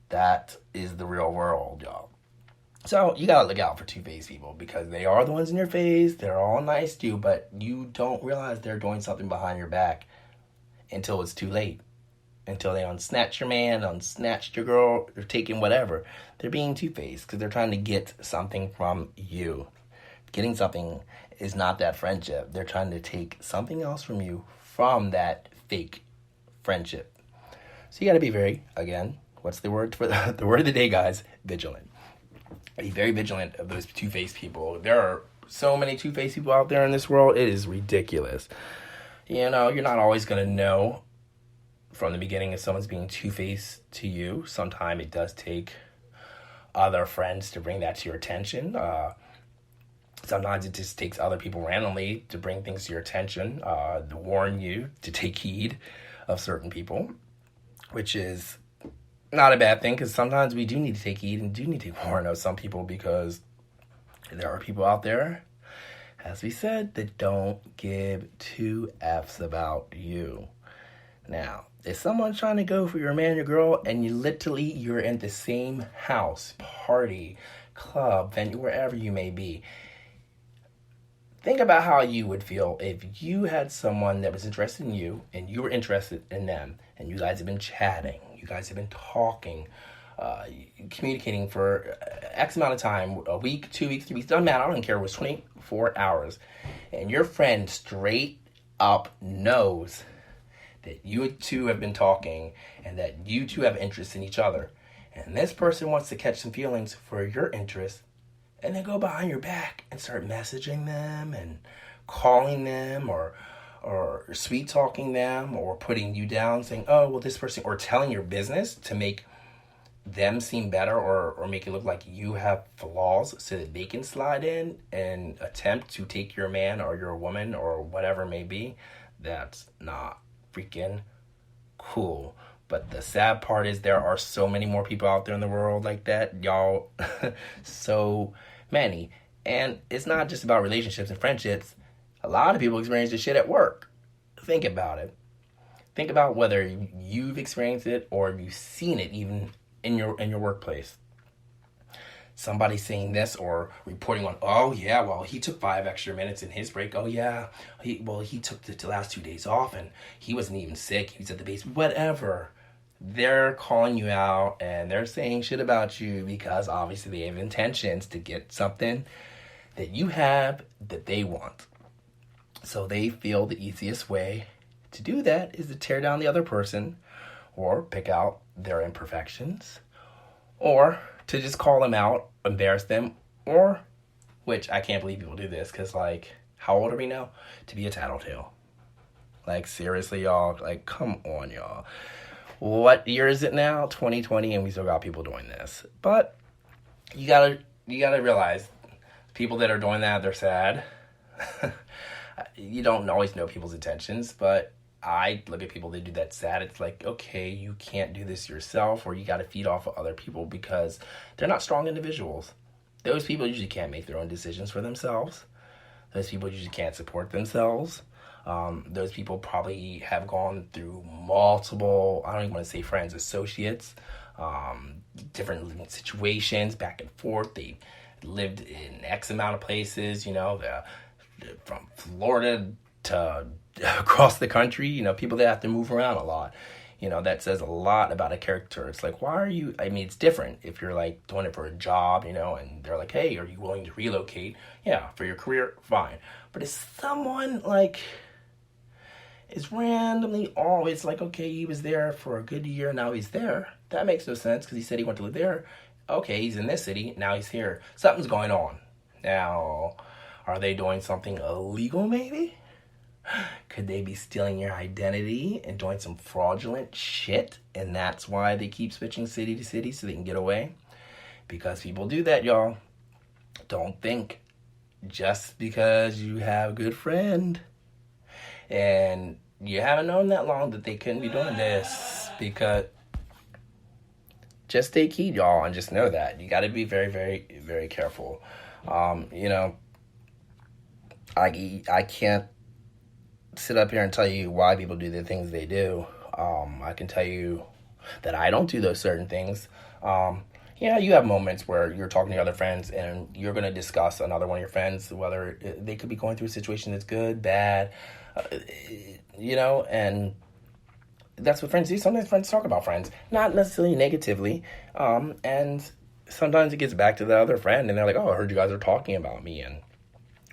That is the real world, y'all. So you gotta look out for two-faced people, because they are the ones in your face. They're all nice to you, but you don't realize they're doing something behind your back until it's too late. Until they unsnatch your man, unsnatched your girl, or taking whatever. They're being two-faced because they're trying to get something from you. Getting something is not that friendship. They're trying to take something else from you from that fake friendship. So you got to be very, again, what's the word for the word of the day, guys? Vigilant. Be very vigilant of those two-faced people. There are so many two-faced people out there in this world. It is ridiculous. You know, you're not always going to know from the beginning if someone's being two-faced to you. Sometimes it does take other friends to bring that to your attention. Sometimes it just takes other people randomly to bring things to your attention, to warn you to take heed of certain people, which is not a bad thing, because sometimes we do need to take heed and do need to warn of some people, because there are people out there as we said, that don't give two F's about you. Now, if someone's trying to go for your man or your girl and you're in the same house, party, club, venue, wherever you may be, think about how you would feel if you had someone that was interested in you and you were interested in them, and you guys have been chatting, you guys have been talking, communicating for X amount of time, a week, 2 weeks, 3 weeks, doesn't matter, I don't care, it was 24 hours, and your friend straight up knows that you two have been talking and that you two have interest in each other, and this person wants to catch some feelings for your interest, and then go behind your back and start messaging them and calling them or sweet talking them or putting you down saying, oh, well, this person, or telling your business to make them seem better or make it look like you have flaws so that they can slide in and attempt to take your man or your woman or whatever it may be. That's not freaking cool. But the sad part is there are so many more people out there in the world like that, y'all. So many. And it's not just about relationships and friendships. A lot of people experience this shit at work. Think about it. Think about whether you've experienced it or you've seen it even in your workplace. Somebody saying this or reporting on, oh yeah, well, he took 5 extra minutes in his break. Oh yeah, he took the last 2 days off and he wasn't even sick. He was at the base. Whatever. They're calling you out and they're saying shit about you because obviously they have intentions to get something that you have that they want. So they feel the easiest way to do that is to tear down the other person or pick out their imperfections or to just call them out, embarrass them, or, which I can't believe people do this, because, like, how old are we now? To be a tattletale. Like, seriously, y'all, like, come on, y'all. What year is it now? 2020, and we still got people doing this. But you gotta realize, people that are doing that, they're sad. You don't always know people's intentions, but I look at people that do that sad. It's like, okay, you can't do this yourself, or you got to feed off of other people because they're not strong individuals. Those people usually can't make their own decisions for themselves. Those people usually can't support themselves. Those people probably have gone through multiple, I don't even want to say friends, associates, different living situations, back and forth. They lived in X amount of places, from Florida to across the country, people that have to move around a lot. That says a lot about a character. It's like, why are you, it's different if you're like doing it for a job, and they're like, hey, are you willing to relocate? Yeah, for your career, fine. But if someone like is randomly always like, okay, he was there for a good year, now he's there. That makes no sense because he said he wanted to live there. Okay, he's in this city, now he's here. Something's going on. Now, are they doing something illegal maybe? Could they be stealing your identity and doing some fraudulent shit? And that's why they keep switching city to city so they can get away? Because people do that, y'all. Don't think just because you have a good friend and you haven't known that long that they couldn't be doing this. Because just stay keyed, y'all, and just know that. You got to be very, very, very careful. I can't sit up here and tell you why people do the things they do. I can tell you that I don't do those certain things. You have moments where you're talking to other friends and you're going to discuss another one of your friends, whether they could be going through a situation that's good, bad, and that's what friends do. Sometimes friends talk about friends, not necessarily negatively, and sometimes it gets back to the other friend and they're like, oh, I heard you guys are talking about me, and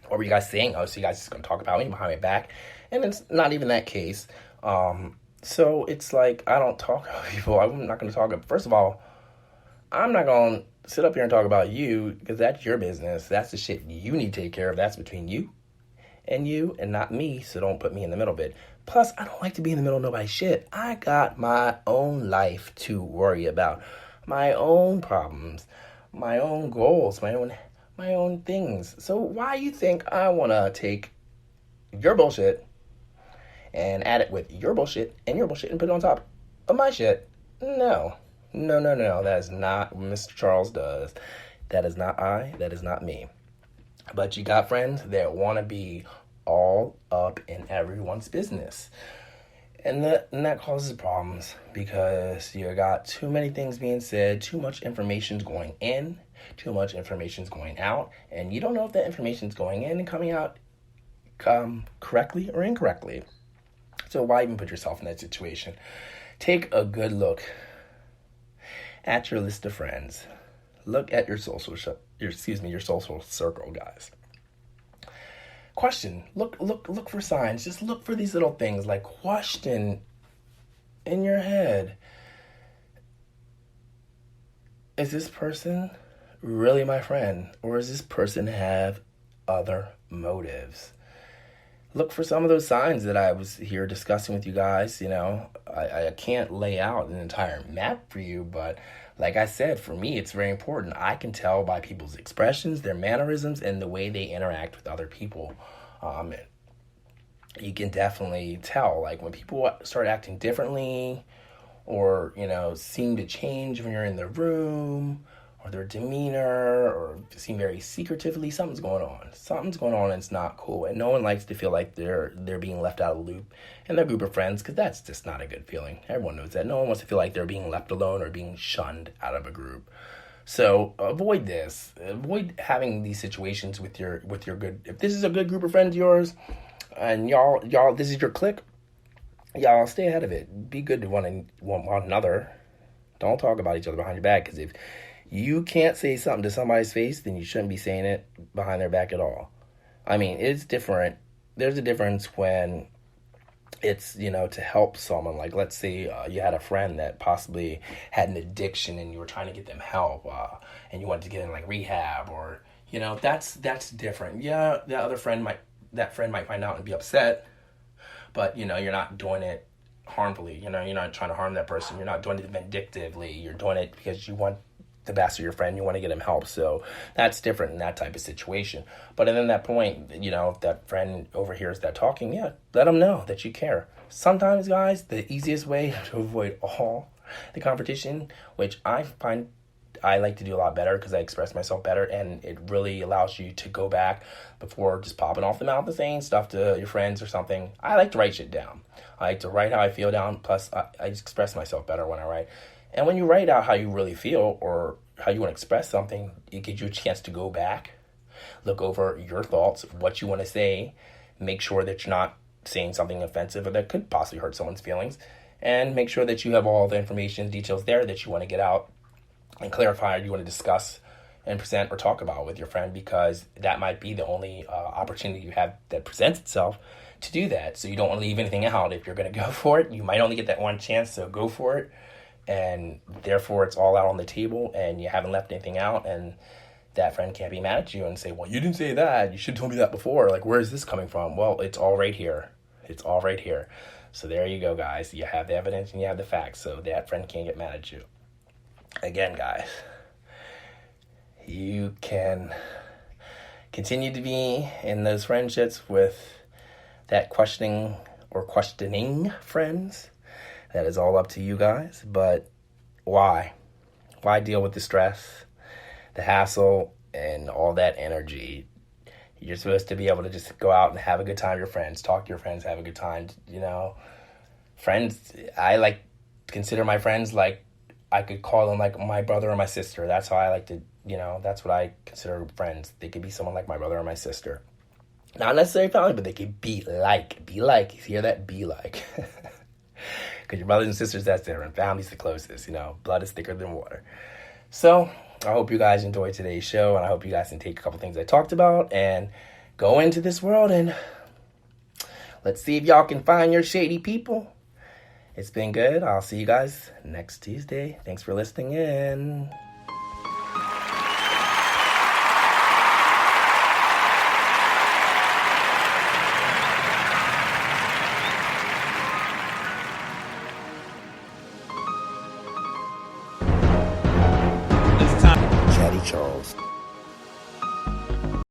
what were you guys saying? Oh, so you guys just going to talk about me behind my back? And it's not even that case. So it's like, I don't talk about people. I'm not going to talk. First of all, I'm not going to sit up here and talk about you because that's your business. That's the shit you need to take care of. That's between you and not me. So don't put me in the middle of it. Plus, I don't like to be in the middle of nobody's shit. I got my own life to worry about, my own problems, my own goals, my own things. So why you think I want to take your bullshit and add it with your bullshit and put it on top of my shit? No. That is not what Mr. Charles does. That is not I. That is not me. But you got friends that want to be all up in everyone's business. And that causes problems because you got too many things being said, too much information's going in, too much information's going out, and you don't know if that information's going in and coming out correctly or incorrectly. So why even put yourself in that situation? Take a good look at your list of friends. Look at your your social circle, guys. Question. Look for signs. Just look for these little things, like question in your head. Is this person really my friend? Or does this person have other motives? Look for some of those signs that I was here discussing with you guys. I can't lay out an entire map for you, but like I said, for me, it's very important. I can tell by people's expressions, their mannerisms, and the way they interact with other people. You can definitely tell, like when people start acting differently or, seem to change when you're in the room, or their demeanor, or seem very secretively, something's going on. Something's going on and it's not cool. And no one likes to feel like they're being left out of the loop in their group of friends, because that's just not a good feeling. Everyone knows that. No one wants to feel like they're being left alone or being shunned out of a group. So avoid this. Avoid having these situations with your good. If this is a good group of friends of yours, and y'all, this is your clique, y'all stay ahead of it. Be good to one another. Don't talk about each other behind your back, because if you can't say something to somebody's face, then you shouldn't be saying it behind their back at all. I mean, it's different. There's a difference when it's, to help someone. Like, let's say you had a friend that possibly had an addiction and you were trying to get them help, and you wanted to get in, like, rehab, or, that's different. Yeah, that friend might find out and be upset, but, you're not doing it harmfully. You're not trying to harm that person. You're not doing it vindictively. You're doing it because you want the best of your friend, you want to get him help. So that's different in that type of situation. But then at that point, if that friend overhears that talking, yeah, let them know that you care. Sometimes, guys, the easiest way to avoid all the competition, which I find I like to do a lot better because I express myself better, and it really allows you to go back before just popping off the mouth and saying stuff to your friends or something. I like to write shit down. I like to write how I feel down, plus I express myself better when I write. And when you write out how you really feel or how you want to express something, it gives you a chance to go back, look over your thoughts, what you want to say, make sure that you're not saying something offensive or that could possibly hurt someone's feelings, and make sure that you have all the information, details there that you want to get out and clarify, you want to discuss and present or talk about with your friend, because that might be the only opportunity you have that presents itself to do that. So you don't want to leave anything out. If you're going to go for it, you might only get that one chance, so go for it. And therefore it's all out on the table and you haven't left anything out, and that friend can't be mad at you and say, well, you didn't say that, you should have told me that before, like, where is this coming from? Well, it's all right here. So there you go, guys. You have the evidence and you have the facts, so that friend can't get mad at you. Again, guys, you can continue to be in those friendships with that questioning friends. That is all up to you guys, but why? Why deal with the stress, the hassle, and all that energy? You're supposed to be able to just go out and have a good time with your friends, talk to your friends, have a good time. Friends, I like to consider my friends like I could call them like my brother or my sister. That's how I like to, that's what I consider friends. They could be someone like my brother or my sister. Not necessarily family, but they could be like. You hear that? Be like. Because your brothers and sisters, that's different. Family's the closest, blood is thicker than water. So I hope you guys enjoyed today's show, and I hope you guys can take a couple things I talked about and go into this world, and let's see if y'all can find your shady people. It's been good. I'll see you guys next Tuesday. Thanks for listening in. Charles.